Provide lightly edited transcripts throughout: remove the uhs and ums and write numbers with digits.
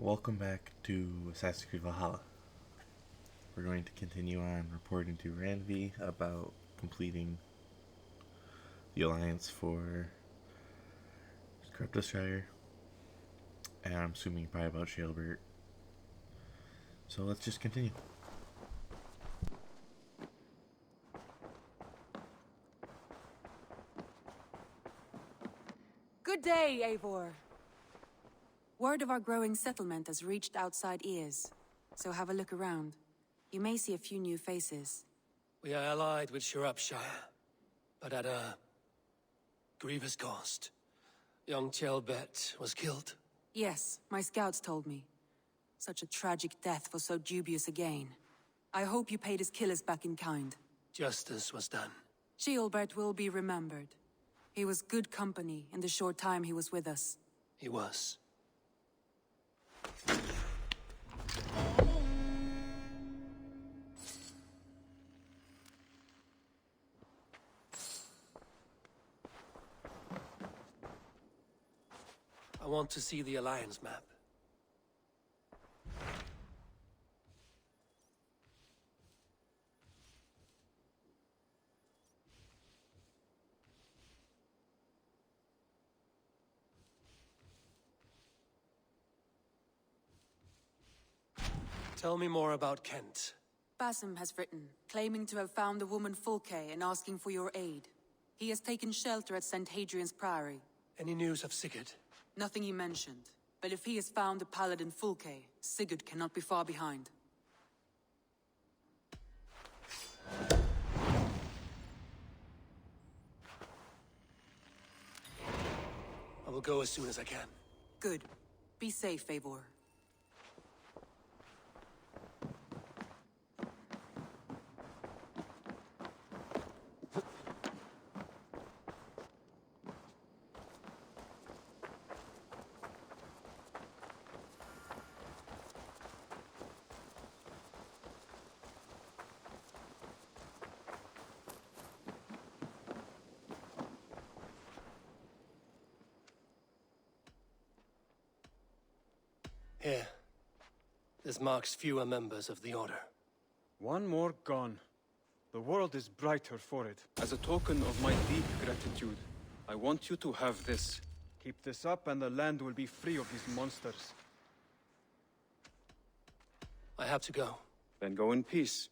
Welcome back to Assassin's Creed Valhalla. We're going to continue on reporting to Ranvi about completing the alliance for Destroyer, and I'm assuming probably about Shalbert. So let's just continue. Good day, Eivor. Word of our growing settlement has reached outside ears, so have a look around. You may see a few new faces. We are allied with Shropshire, but at a grievous cost. Young Chelbet was killed. Yes, my scouts told me. Such a tragic death for so dubious a gain. I hope you paid his killers back in kind. Justice was done. Shalbert will be remembered. He was good company in the short time he was with us. He was. I want to see the Alliance map. Tell me more about Kent. Basim has written, claiming to have found the woman Fulke and asking for your aid. He has taken shelter at St. Hadrian's Priory. Any news of Sigurd? Nothing he mentioned. But if he has found the paladin Fulke, Sigurd cannot be far behind. I will go as soon as I can. Good. Be safe, Eivor. Here. This marks fewer members of the Order. One more gone. The world is brighter for it. As a token of my deep gratitude, I want you to have this. Keep this up and the land will be free of these monsters. I have to go. Then go in peace.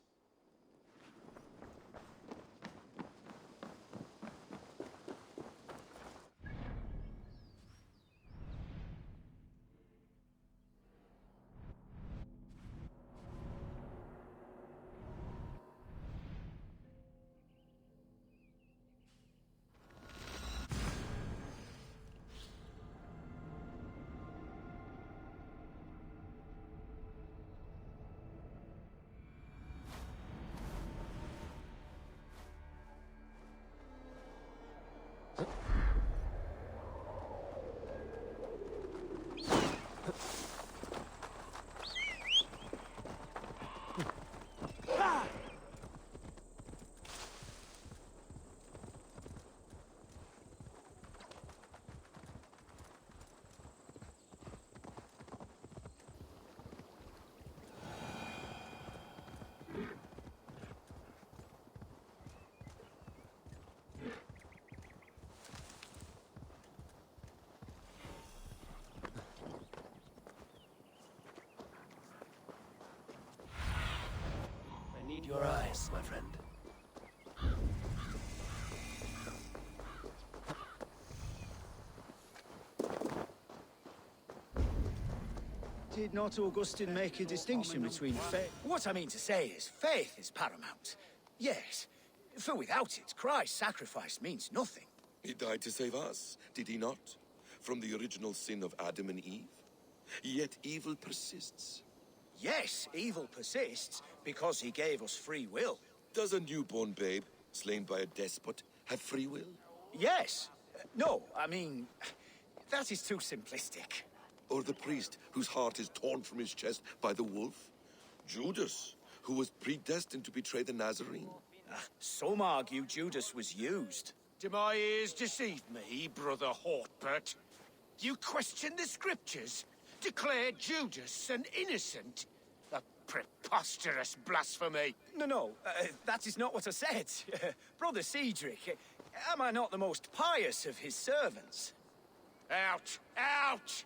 I need your eyes, my friend. Did not Augustine make a distinction between faith? What I mean to say is, faith is paramount. Yes, for without it, Christ's sacrifice means nothing. He died to save us, did he not? From the original sin of Adam and Eve? Yet evil persists. Yes, evil persists because he gave us free will. Does a newborn babe, slain by a despot, have free will? Yes. No, I mean, that is too simplistic. Or the priest whose heart is torn from his chest by the wolf? Judas, who was predestined to betray the Nazarene? Some argue Judas was used. Do my ears deceive me, Brother Hortbert? You question the scriptures? Declare Judas an innocent? A preposterous blasphemy. No, that is not what I said. Brother Cedric, am I not the most pious of his servants? Out! Out!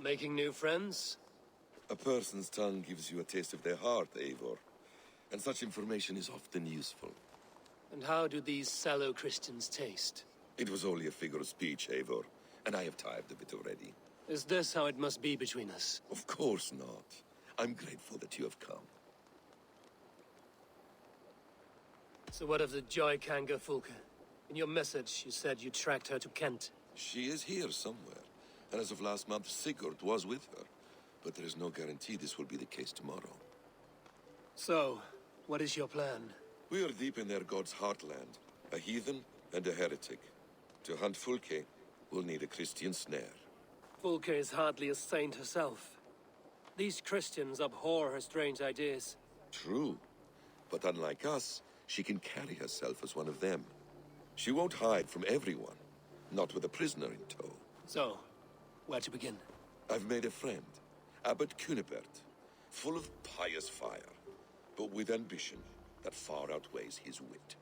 Making new friends? A person's tongue gives you a taste of their heart, Eivor. And such information is often useful. And how do these sallow Christians taste? It was only a figure of speech, Eivor, and I have tired of it already. Is this how it must be between us? Of course not. I'm grateful that you have come. So what of the Joy Kanga Fulka? In your message, you said you tracked her to Kent. She is here somewhere, and as of last month, Sigurd was with her. But there is no guarantee this will be the case tomorrow. So, what is your plan? We are deep in their god's heartland, a heathen and a heretic. To hunt Fulke, we'll need a Christian snare. Fulka is hardly a saint herself. These Christians abhor her strange ideas. True, but unlike us, she can carry herself as one of them. She won't hide from everyone, not with a prisoner in tow. So, where to begin? I've made a friend, Abbot Cunibert, full of pious fire, but with ambition that far outweighs his wit.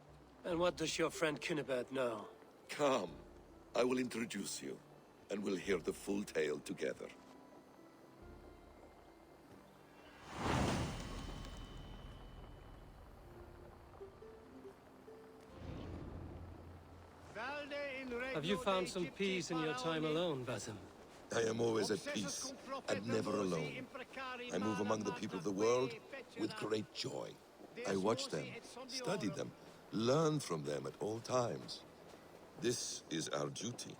And what does your friend Cunibert know? Come, I will introduce you, and we'll hear the full tale together. Have you found some peace in your time alone, Basim? I am always at peace, and never alone. I move among the people of the world with great joy. I watch them, study them, learn from them at all times. This is our duty,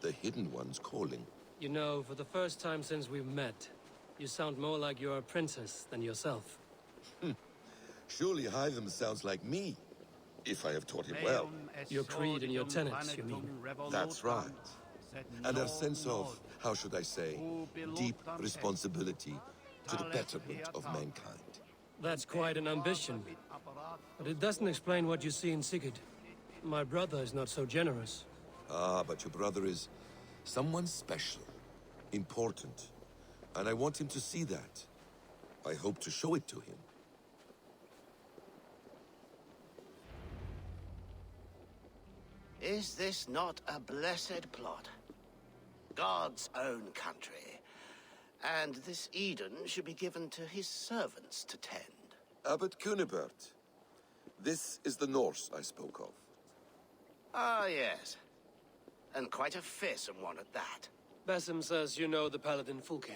the Hidden One's calling. You know, for the first time since we've met, you sound more like you're a princess than yourself. Surely Hytham sounds like me, if I have taught him well. Your creed and your tenets, you mean? That's right. And a sense of, how should I say, deep responsibility to the betterment of mankind. That's quite an ambition. But it doesn't explain what you see in Sigurd. My brother is not so generous. Ah, but your brother is someone special, important, and I want him to see that. I hope to show it to him. Is this not a blessed plot? God's own country. And this Eden should be given to his servants to tend. Abbot Cunibert, this is the Norse I spoke of. Ah, yes. And quite a fearsome one at that. Basim says you know the paladin Fulke.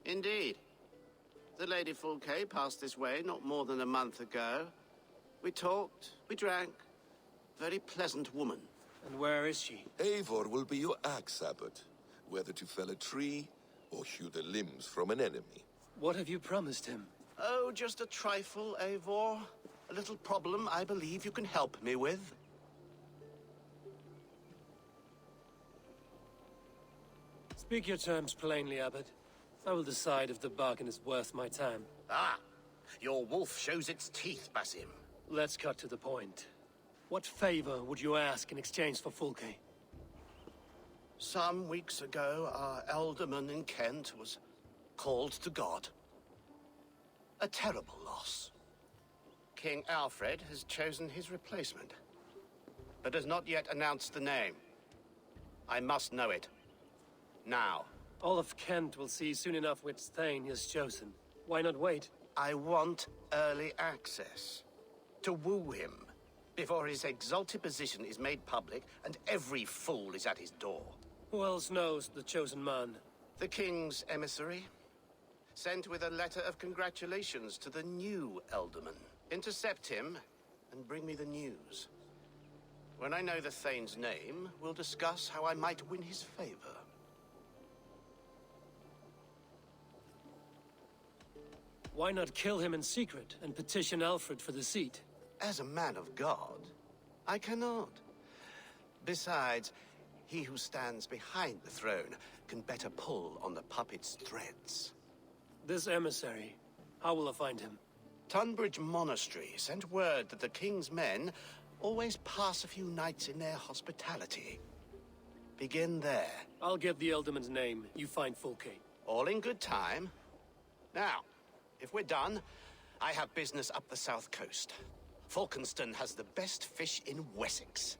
Indeed. The Lady Fulke passed this way not more than a month ago. We talked, we drank. Very pleasant woman. And where is she? Eivor will be your axe, Abbot, whether to fell a tree or hew the limbs from an enemy. What have you promised him? Oh, just a trifle, Eivor. A little problem I believe you can help me with. Speak your terms plainly, Abbot. I will decide if the bargain is worth my time. Ah, your wolf shows its teeth, Basim. Let's cut to the point. What favor would you ask in exchange for Fulke? Some weeks ago, our alderman in Kent was called to God. A terrible loss. King Alfred has chosen his replacement, but has not yet announced the name. I must know it. Now. All of Kent will see soon enough which Thane he has chosen. Why not wait? I want early access. To woo him, before his exalted position is made public and every fool is at his door. Who else knows the chosen man? The king's emissary, sent with a letter of congratulations to the new alderman. Intercept him and bring me the news. When I know the Thane's name, we'll discuss how I might win his favor. Why not kill him in secret and petition Alfred for the seat? As a man of God, I cannot. Besides, he who stands behind the throne can better pull on the puppet's threads. This emissary, how will I find him? Tunbridge Monastery sent word that the king's men always pass a few nights in their hospitality. Begin there. I'll get the Elderman's name. You find Fulke. All in good time. Now, if we're done, I have business up the south coast. Falkenston has the best fish in Wessex.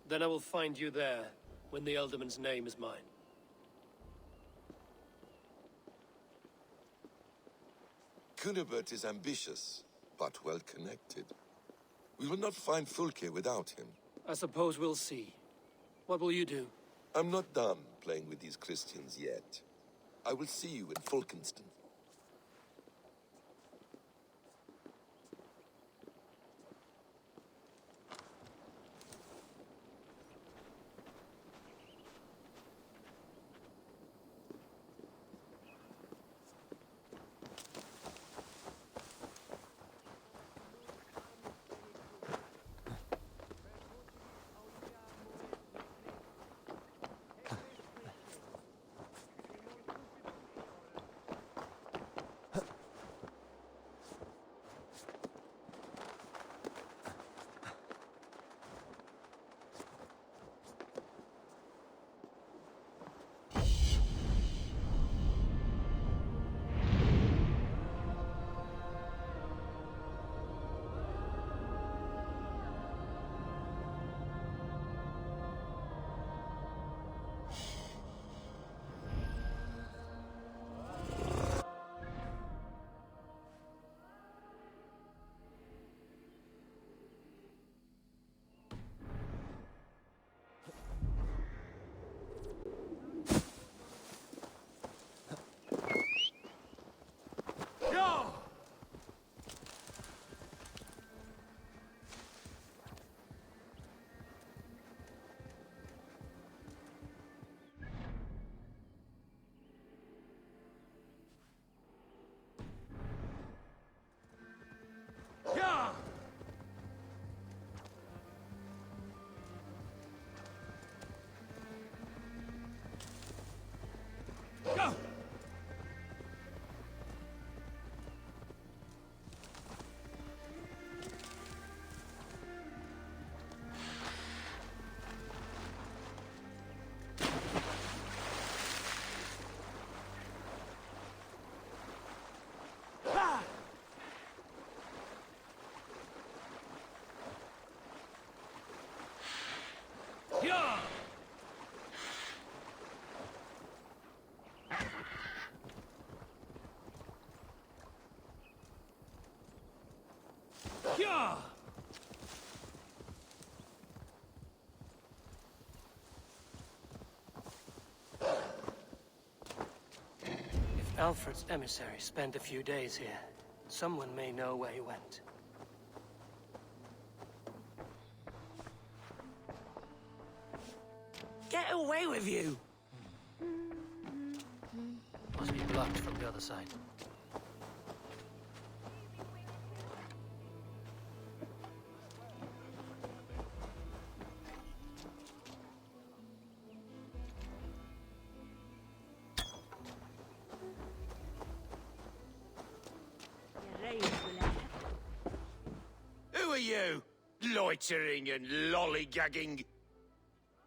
Then I will find you there, when the Elderman's name is mine. Cunibert is ambitious, but well-connected. We will not find Fulke without him. I suppose we'll see. What will you do? I'm not done playing with these Christians yet. I will see you in Falkenston. If Alfred's emissary spent a few days here, someone may know where he went. Get away with you! Must be blocked from the other side. Who are you? Loitering and lollygagging.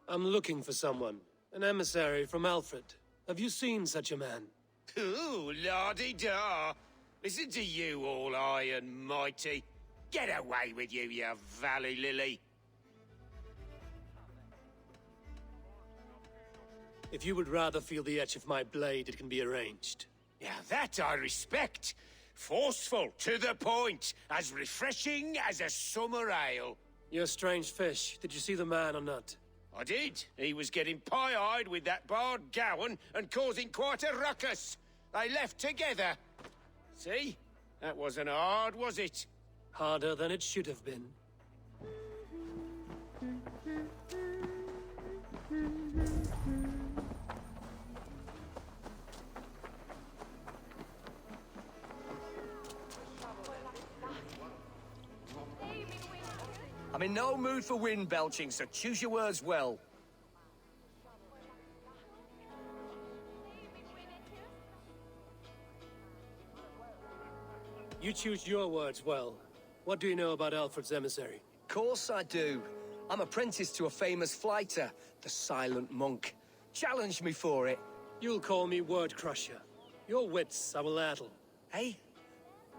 I'm looking for someone. An emissary from Alfred. Have you seen such a man? Ooh, la-di-da. Listen to you, all high and mighty. Get away with you, you valley lily. If you would rather feel the edge of my blade, it can be arranged. Yeah, that I respect. Forceful, to the point, as refreshing as a summer ale. You're a strange fish. Did you see the man or not? I did. He was getting pie-eyed with that Bard Gowan and causing quite a ruckus. They left together. See? That wasn't hard, was it? Harder than it should have been. I'm in no mood for wind belching, so choose your words well. You choose your words well. What do you know about Alfred's emissary? Course I do. I'm apprenticed to a famous fighter, the Silent Monk. Challenge me for it. You'll call me Word Crusher. Your wits I will addle. Hey?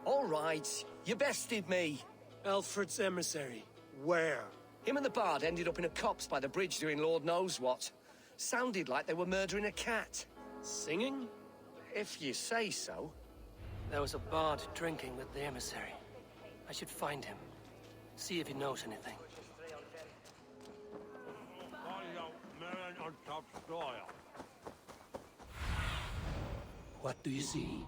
All right, you bested me. Alfred's emissary. Where? Him and the bard ended up in a copse by the bridge doing Lord knows what. Sounded like they were murdering a cat. Singing? If you say so. There was a bard drinking with the emissary. I should find him. See if he knows anything. What do you see?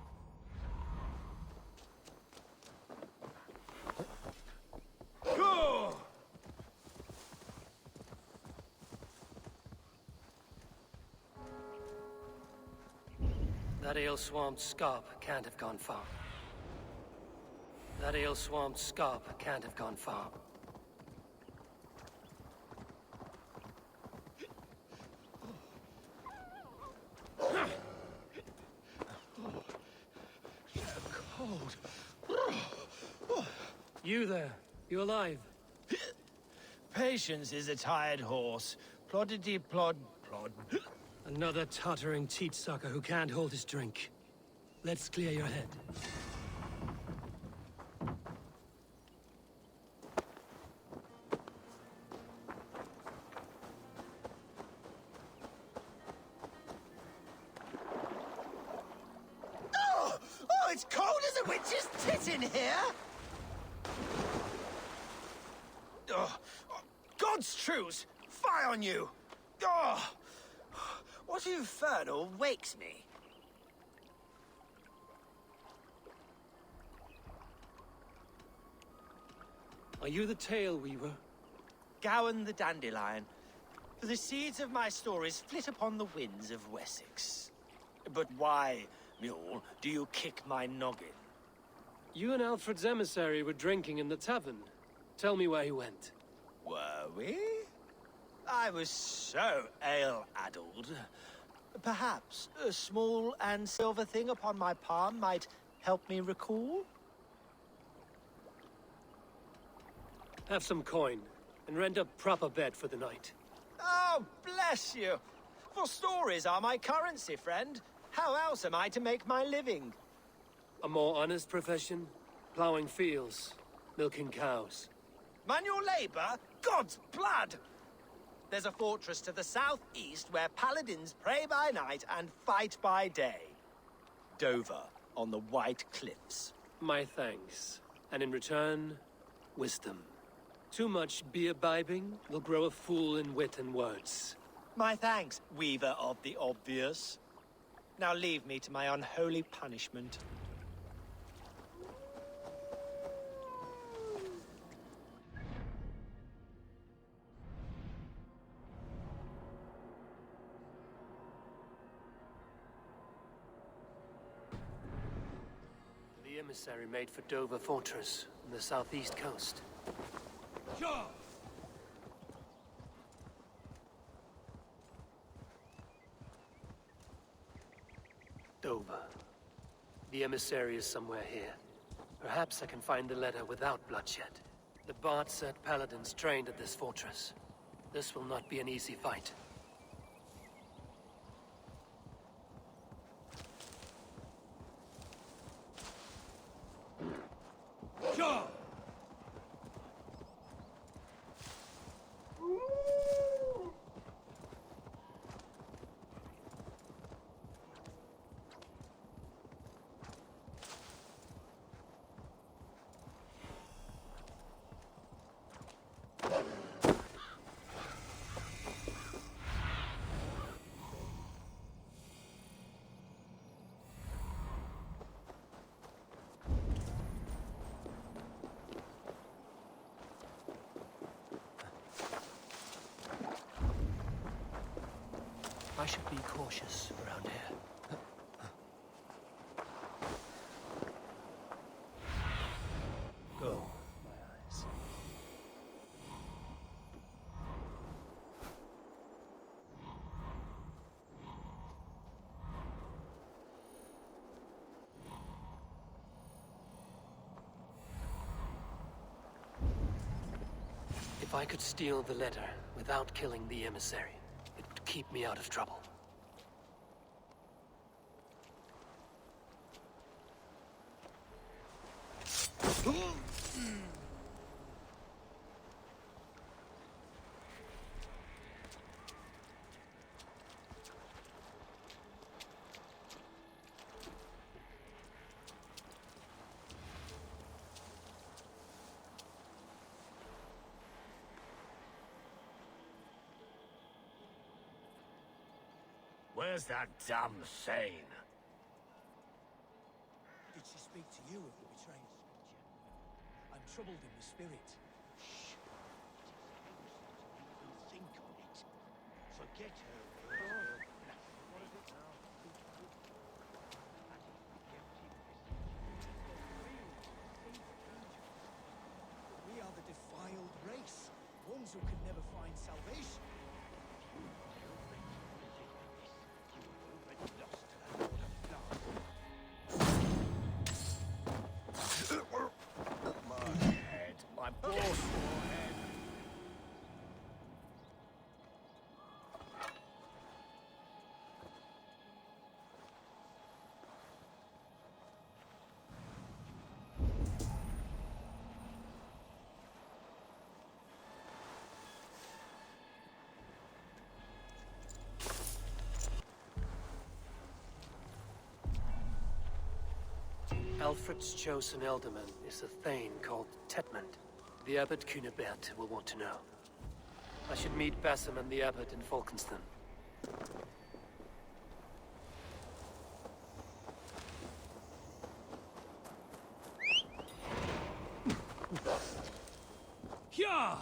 That ale-swamped scarp can't have gone far. That ale-swamped scarp can't have gone far. Cold. You there, you alive? Patience is a tired horse. Ploddity plod plod. Another tottering teat-sucker who can't hold his drink. Let's clear your head. Oh, it's cold as a witch's tit in here! Oh, God's truce! Fie on you! Oh, what infernal wakes me? Are you the Tale Weaver? Gowan the Dandelion. For the seeds of my stories flit upon the winds of Wessex. But why, mule, do you kick my noggin? You and Alfred's emissary were drinking in the tavern. Tell me where he went. Were we? I was so ale-addled. Perhaps a small and silver thing upon my palm might help me recall? Have some coin, and rent a proper bed for the night. Oh, bless you! For stories are my currency, friend. How else am I to make my living? A more honest profession? Plowing fields, milking cows. Manual labor? God's blood! There's a fortress to the southeast where paladins pray by night and fight by day. Dover, on the White Cliffs. My thanks. And in return, wisdom. Too much beer-bibbing will grow a fool in wit and words. My thanks, weaver of the obvious. Now leave me to my unholy punishment. The emissary made for Dover Fortress on the southeast coast. Dover. The emissary is somewhere here. Perhaps I can find the letter without bloodshed. The bard said paladins trained at this fortress. This will not be an easy fight. I should be cautious around here. Go, my eyes. It If I could steal the letter without killing the emissary, it would keep me out of trouble. Where's that damn Thane? Did she speak to you of the betrayal, stranger? I'm troubled in the spirit. Shh. Think on it. Forget her. What is it now? We are the defiled race. Ones who can never find salvation. My boss. Alfred's chosen ealdorman is a Thane called Tetmund. The Abbot Cunibert will want to know. I should meet Basim and the Abbot in Falkenston. Yeah!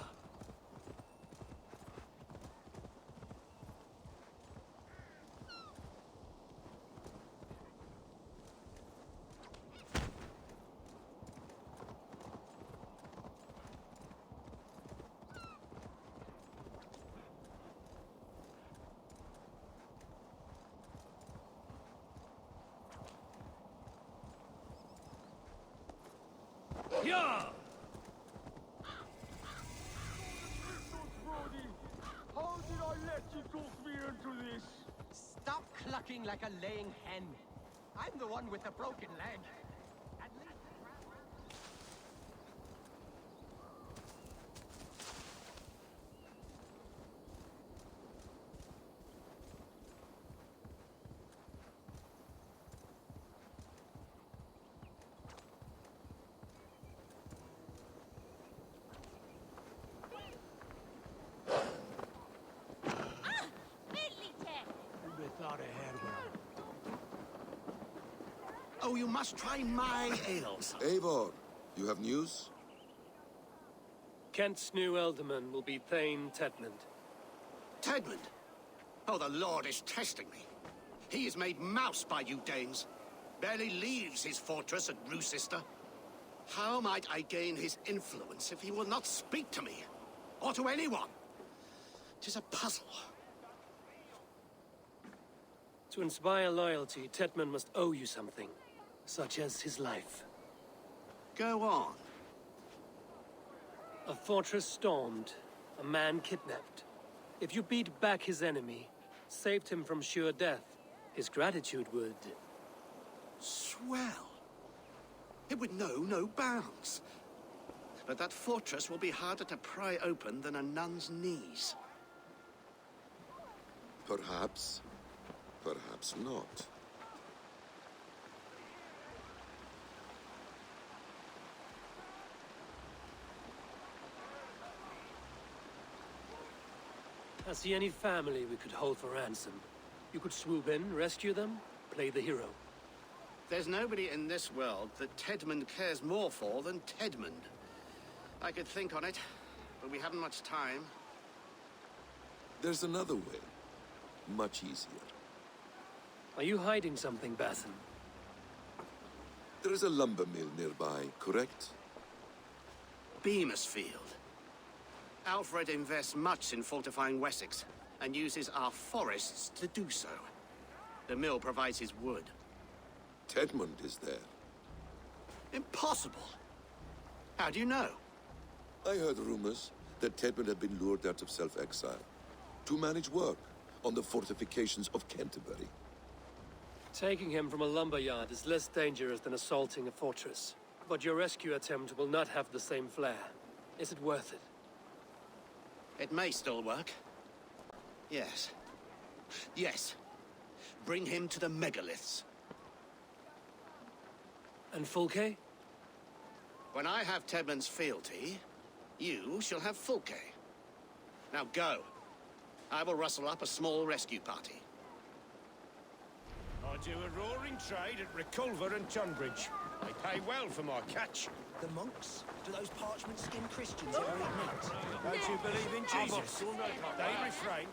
Yeah! How did I let you talk me into this? Stop clucking like a laying hen. I'm the one with the broken leg. At least... Oh, you must try my ales. Eivor, you have news? Kent's new ealdorman will be Thane Tetmund. Tedmund. Oh, the Lord is testing me. He is made mouse by you Danes. Barely leaves his fortress at Roosister. How might I gain his influence if he will not speak to me? Or to anyone? 'Tis a puzzle. To inspire loyalty, Tetmund must owe you something, such as his life. Go on. A fortress stormed, a man kidnapped. If you beat back his enemy, saved him from sure death, his gratitude would... Swell. It would know no bounds. But that fortress will be harder to pry open than a nun's knees. Perhaps. Perhaps not. I see any family we could hold for ransom. You could swoop in, rescue them, play the hero. There's nobody in this world that Tedmund cares more for than Tedmund. I could think on it, but we haven't much time. There's another way. Much easier. Are you hiding something, Basim? There is a lumber mill nearby, correct? Beamisfield. Alfred invests much in fortifying Wessex, and uses our forests to do so. The mill provides his wood. Tedmund is there. Impossible! How do you know? I heard rumors. that Tedman had been lured out of self-exile to manage work on the fortifications of Canterbury. Taking him from a lumberyard is less dangerous than assaulting a fortress. But your rescue attempt will not have the same flair. Is it worth it? It may still work. Yes. Yes. Bring him to the megaliths. And Fulke? When I have Tedman's fealty, you shall have Fulke. Now go. I will rustle up a small rescue party. I do a roaring trade at Reculver and Tunbridge. They pay well for my catch. The monks? Do those parchment-skinned Christians ever eat meat? Don't you believe in Jesus? They refrain.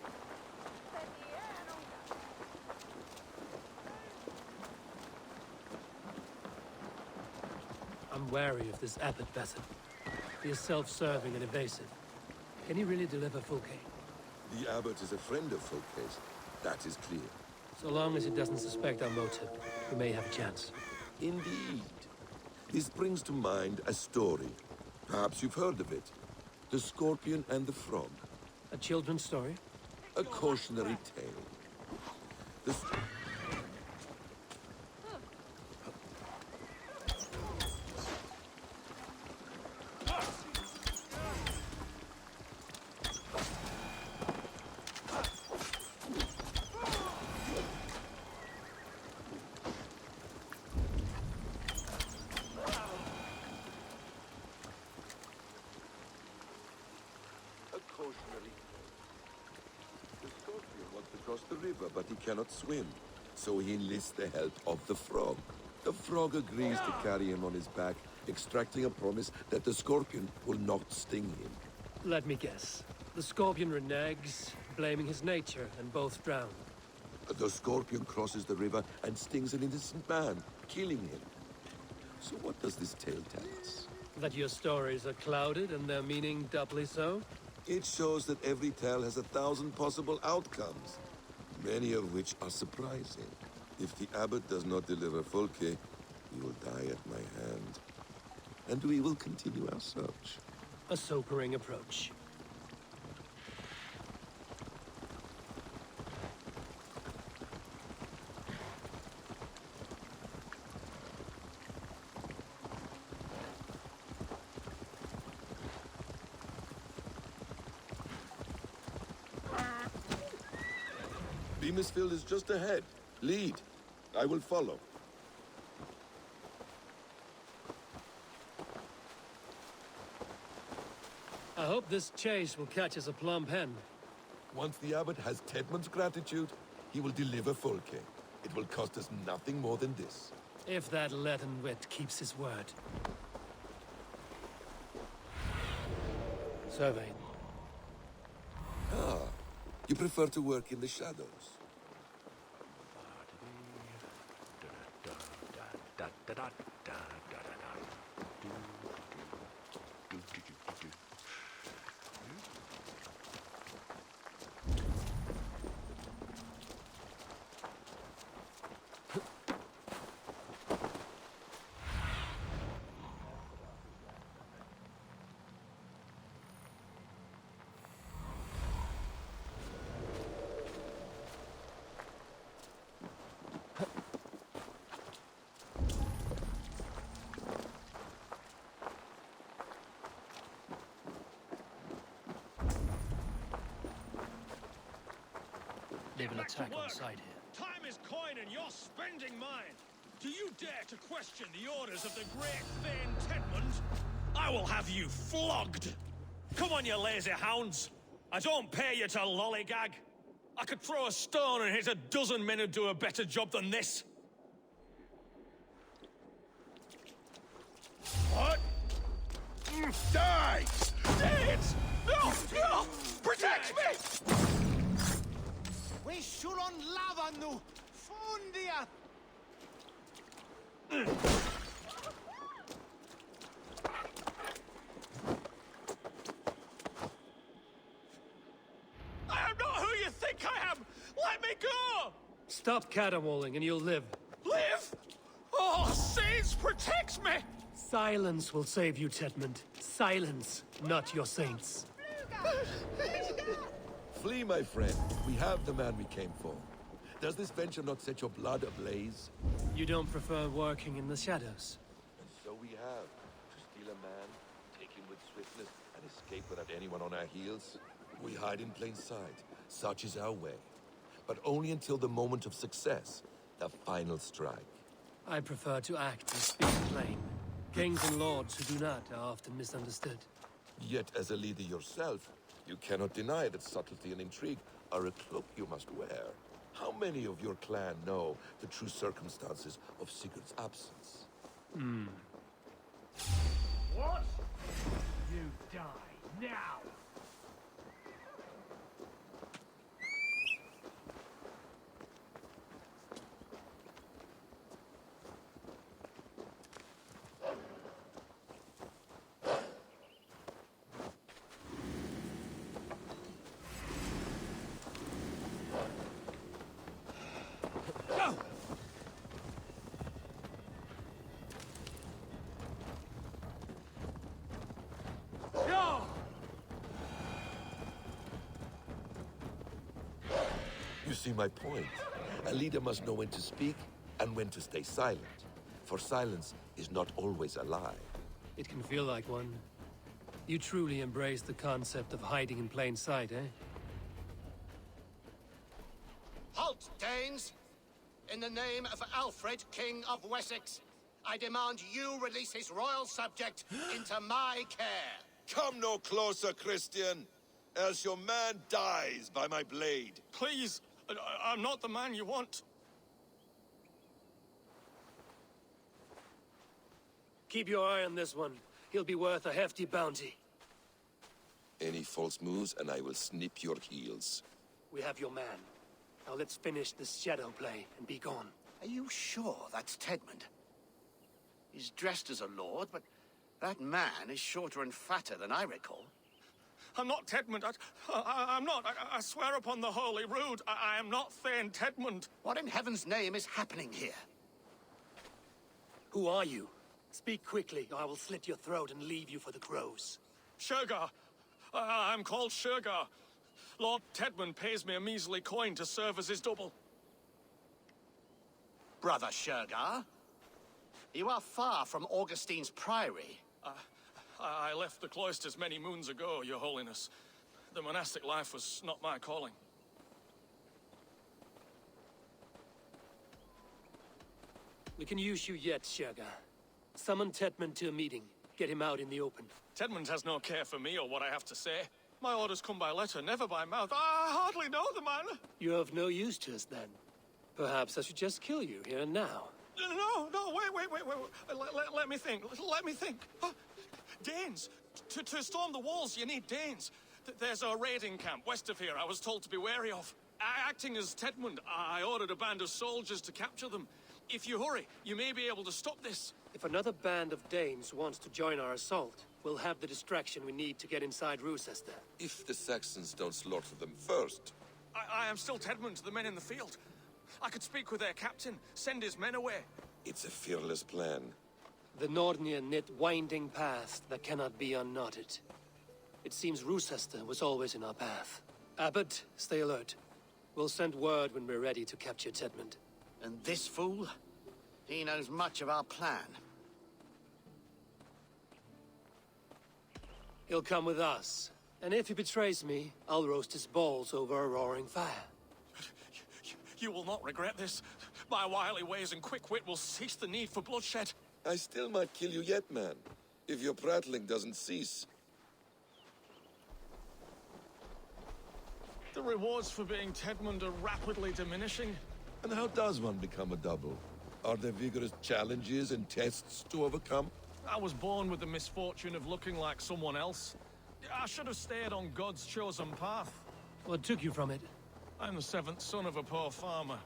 I'm wary of this Abbot Bassett. He is self-serving and evasive. Can he really deliver Fulke? The abbot is a friend of Fulke's. That is clear. So long as he doesn't suspect our motive, we may have a chance. Indeed. This brings to mind a story. Perhaps you've heard of it. The Scorpion and the Frog. A children's story? A cautionary tale. The Scorpion wants to cross the river, but he cannot swim. So he enlists the help of the frog. The frog agrees to carry him on his back, extracting a promise that the Scorpion will not sting him. Let me guess. The Scorpion reneges, blaming his nature, and both drown. The Scorpion crosses the river and stings an innocent man, killing him. So what does this tale tell us? That your stories are clouded and their meaning doubly so? It shows that every tale has 1,000 possible outcomes, many of which are surprising. If the abbot does not deliver Fulke, he will die at my hand. And we will continue our search. A sobering approach. Beamisfield is just ahead. Lead. I will follow. I hope this chase will catch us a plump hen. Once the abbot has Tedman's gratitude, he will deliver Fulke. It will cost us nothing more than this. If that leaden wit keeps his word. Survey. Ah, you prefer to work in the shadows. They will attack on sight here. Time is coin and you're spending mine. Do you dare to question the orders of the great Thane Tedmund? I will have you flogged. Come on, you lazy hounds. I don't pay you to lollygag. I could throw a stone and hit a dozen men who do a better job than this. What? Die! Dead! No! No! Protect me! We should on lava nu! Fundia! I am not who you think I am! Let me go! Stop caterwauling and you'll live. Live? Oh, saints, protect me! Silence will save you, Tedmund. Silence, not your saints. Flee, my friend. We have the man we came for. Does this venture not set your blood ablaze? You don't prefer working in the shadows? And so we have. To steal a man, take him with swiftness, and escape without anyone on our heels. We hide in plain sight. Such is our way. But only until the moment of success. The final strike. I prefer to act and speak plain. Kings and lords who do not are often misunderstood. Yet, as a leader yourself, you cannot deny that subtlety and intrigue are a cloak you must wear. How many of your clan know the true circumstances of Sigurd's absence? What? You die now! You see my point. A leader must know when to speak and when to stay silent. For silence is not always a lie. It can feel like one. You truly embrace the concept of hiding in plain sight, eh? Halt, Danes! In the name of Alfred, King of Wessex, I demand you release his royal subject into my care. Come no closer, Christian, else your man dies by my blade. Please, I'm not the man you want. Keep your eye on this one. He'll be worth a hefty bounty. Any false moves and I will snip your heels. We have your man. Now let's finish this shadow play and be gone. Are you sure that's Tedmund? He's dressed as a lord, but that man is shorter and fatter than I recall. I'm not Tedmund. I'm not. I swear upon the Holy Rood, I am not Thane Tedmund. What in heaven's name is happening here? Who are you? Speak quickly, or I will slit your throat and leave you for the crows. Shergar. I'm called Shergar. Lord Tedmund pays me a measly coin to serve as his double. Brother Shergar? You are far from Augustine's priory. I left the cloisters many moons ago, Your Holiness. The monastic life was not my calling. We can use you yet, Shergar. Summon Tedmund to a meeting. Get him out in the open. Tedmund has no care for me or what I have to say. My orders come by letter, never by mouth. I hardly know the man. You're of no use to us, then. Perhaps I should just kill you here and now. No, wait. Let me think. Let me think. Danes. To storm the walls, you need Danes. There's a raiding camp west of here I was told to be wary of. Acting as Tedmund, I ordered a band of soldiers to capture them. If you hurry, you may be able to stop this. If another band of Danes wants to join our assault, we'll have the distraction we need to get inside Rochester. If the Saxons don't slaughter them first. I am still Tedmund to the men in the field. I could speak with their captain, send his men away. It's a fearless plan. The Nordnia knit winding paths that cannot be unknotted. It seems Rochester was always in our path. Abbot, stay alert. We'll send word when we're ready to capture Tedmund. And this fool? He knows much of our plan. He'll come with us. And if he betrays me, I'll roast his balls over a roaring fire. You will not regret this. My wily ways and quick wit will cease the need for bloodshed. I still might kill you yet, man. If your prattling doesn't cease. The rewards for being Tedmund are rapidly diminishing. And how does one become a double? Are there vigorous challenges and tests to overcome? I was born with the misfortune of looking like someone else. I should have stayed on God's chosen path. What took you from it? I'm the seventh son of a poor farmer.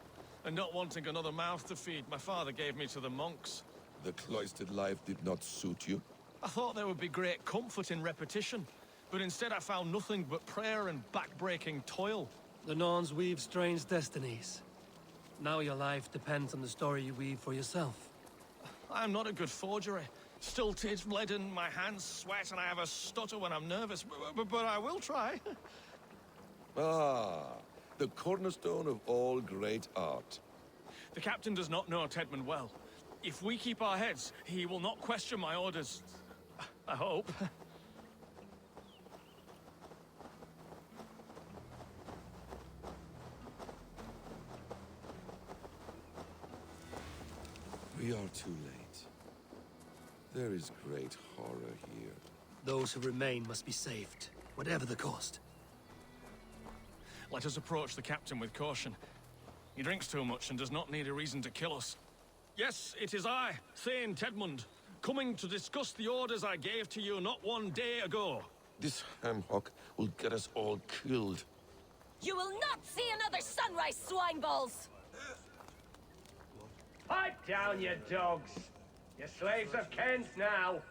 And not wanting another mouth to feed, my father gave me to the monks. The cloistered life did not suit you? I thought there would be great comfort in repetition. But instead I found nothing but prayer and back-breaking toil. The Norns weave strange destinies. Now your life depends on the story you weave for yourself. I'm not a good forgery. stilted, leaden, my hands sweat, and I have a stutter when I'm nervous, but I will try. Ah, the cornerstone of all great art. The captain does not know Tedmund well. If we keep our heads, he will not question my orders. I hope. We are too late. There is great horror here. Those who remain must be saved, whatever the cost. Let us approach the captain with caution. He drinks too much and does not need a reason to kill us. Yes, it is I, Thane Tedmund, coming to discuss the orders I gave to you not one day ago. This ham-hock will get us all killed. You will not see another sunrise, swine balls! Pipe down, you dogs! You're slaves of Kent now!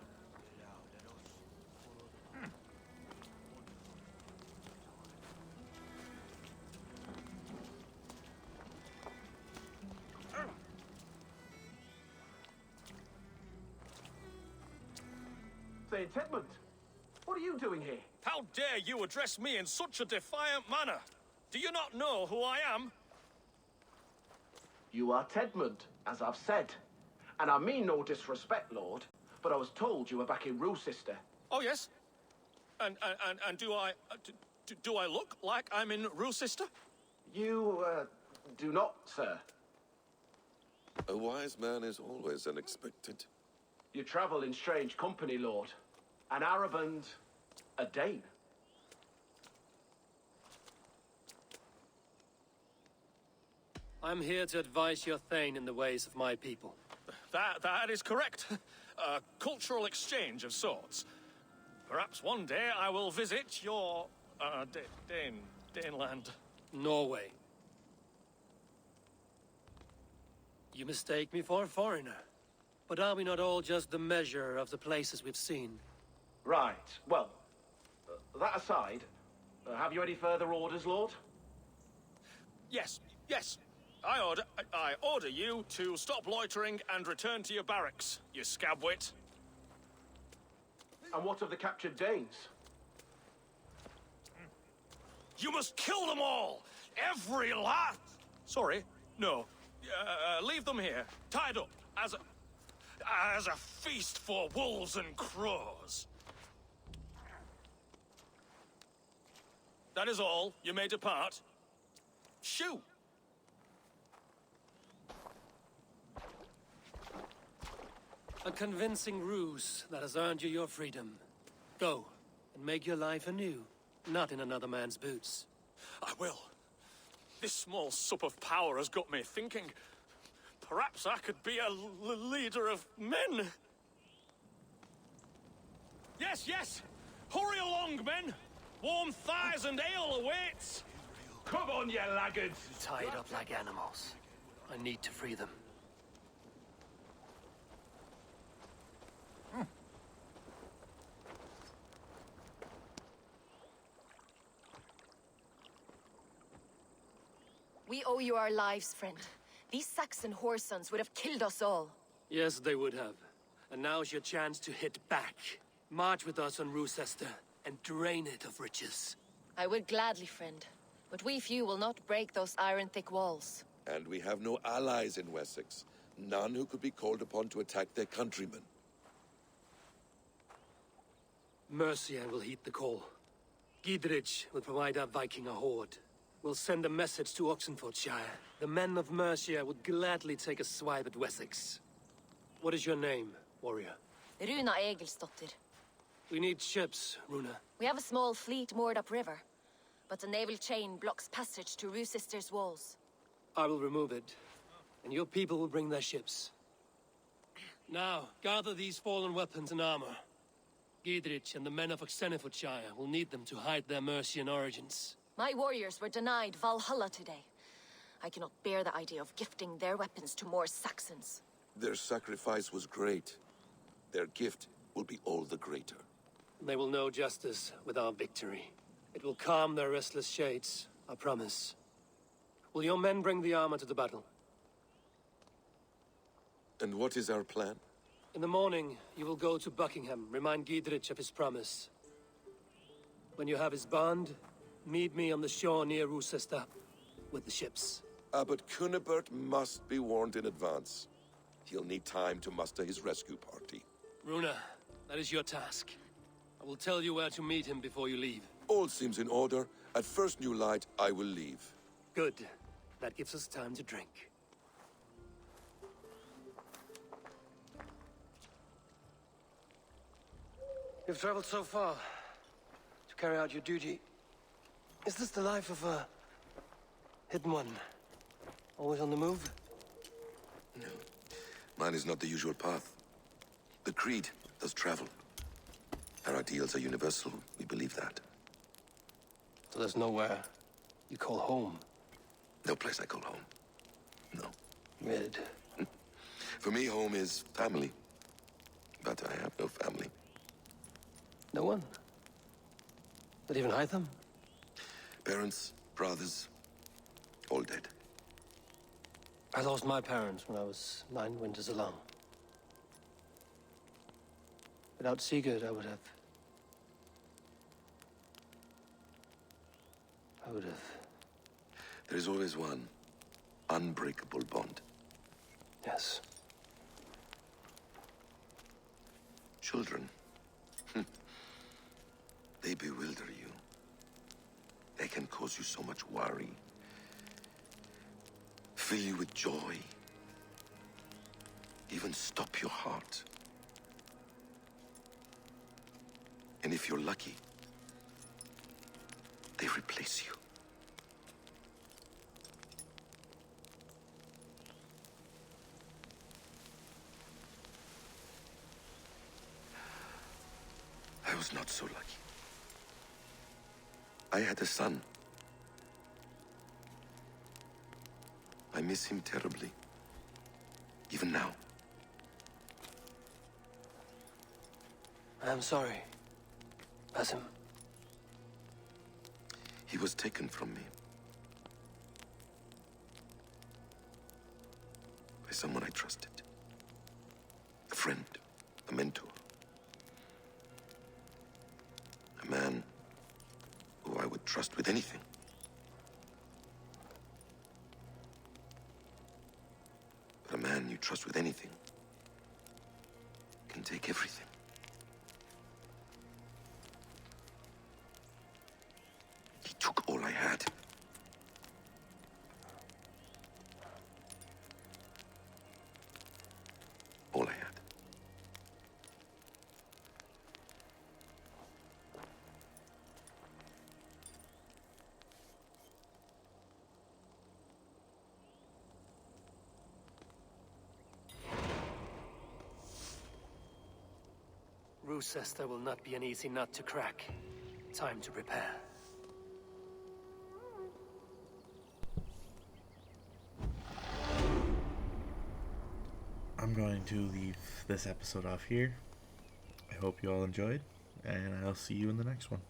Say, Tedmund, what are you doing here? How dare you address me in such a defiant manner? Do you not know who I am? You are Tedmund, as I've said. And I mean no disrespect, Lord, but I was told you were back in Roosister. Oh, yes? And do I look like I'm in Roosister? You, do not, sir. A wise man is always unexpected. You travel in strange company, Lord. An Arab and a Dane. I'm here to advise your Thane in the ways of my people. That is correct. A cultural exchange of sorts. Perhaps one day I will visit your, Daneland. Norway. You mistake me for a foreigner. But are we not all just the measure of the places we've seen? Right. Well, that aside, have you any further orders, Lord? Yes, yes. I order you to stop loitering and return to your barracks, you scabwit. And what of the captured Danes? You must kill them all! Every last... Sorry, no. Leave them here, tied up, as a feast for wolves and crows. That is all. You may depart. Shoo! A convincing ruse that has earned you your freedom. Go, and make your life anew, not in another man's boots. I will. This small sup of power has got me thinking. Perhaps I could be a leader of men. Yes, yes! Hurry along, men! Warm thighs and ale awaits! Come on, you laggards! Tied up like animals. I need to free them. We owe you our lives, friend. These Saxon whoresons would have killed us all. Yes, they would have. And now's your chance to hit back. March with us on Roosester and drain it of riches. I would gladly, friend. But we few will not break those iron-thick walls. And we have no allies in Wessex. None who could be called upon to attack their countrymen. Mercia will heed the call. Gidrich will provide our Viking a horde. We'll send a message to Oxenfordshire. The men of Mercia would gladly take a swipe at Wessex. What is your name, warrior? Runa Egilsdotter. We need ships, Runa. We have a small fleet moored upriver, but the naval chain blocks passage to Roosister's walls. I will remove it, and your people will bring their ships. Now, gather these fallen weapons and armor. Gidrich and the men of Oxenfordshire will need them to hide their Mercian origins. My warriors were denied Valhalla today. I cannot bear the idea of gifting their weapons to more Saxons. Their sacrifice was great. Their gift will be all the greater. They will know justice with our victory. It will calm their restless shades, I promise. Will your men bring the armor to the battle? And what is our plan? In the morning, you will go to Buckingham, remind Giedrich of his promise. When you have his bond, meet me on the shore near Rochester with the ships. Abbot Cunibert must be warned in advance. He'll need time to muster his rescue party. Runa, that is your task. I will tell you where to meet him before you leave. All seems in order. At first new light, I will leave. Good. That gives us time to drink. You've traveled so far to carry out your duty. Is this the life of a hidden one? Always on the move? No. Mine is not the usual path. The Creed does travel. Our ideals are universal. We believe that. So there's nowhere you call home? No place I call home. No. Mid. For me, home is family. But I have no family. No one? Not even Hytham? Parents, brothers, all dead. I lost my parents when I was 9 winters alone. Without Sigurd, I would have... There is always one unbreakable bond. Yes. Children. They bewilder you. They can cause you so much worry. Fill you with joy. Even stop your heart. And if you're lucky, they replace you. I was not so lucky. I had a son. I miss him terribly. Even now. I am sorry. Basim. He was taken from me. By someone I trusted. A friend. A mentor. A man who I would trust with anything. But a man you trust with anything can take everything. He took all I had. All I had. Rochester will not be an easy nut to crack. Time to prepare. I'm going to leave this episode off here. I hope you all enjoyed, and I'll see you in the next one.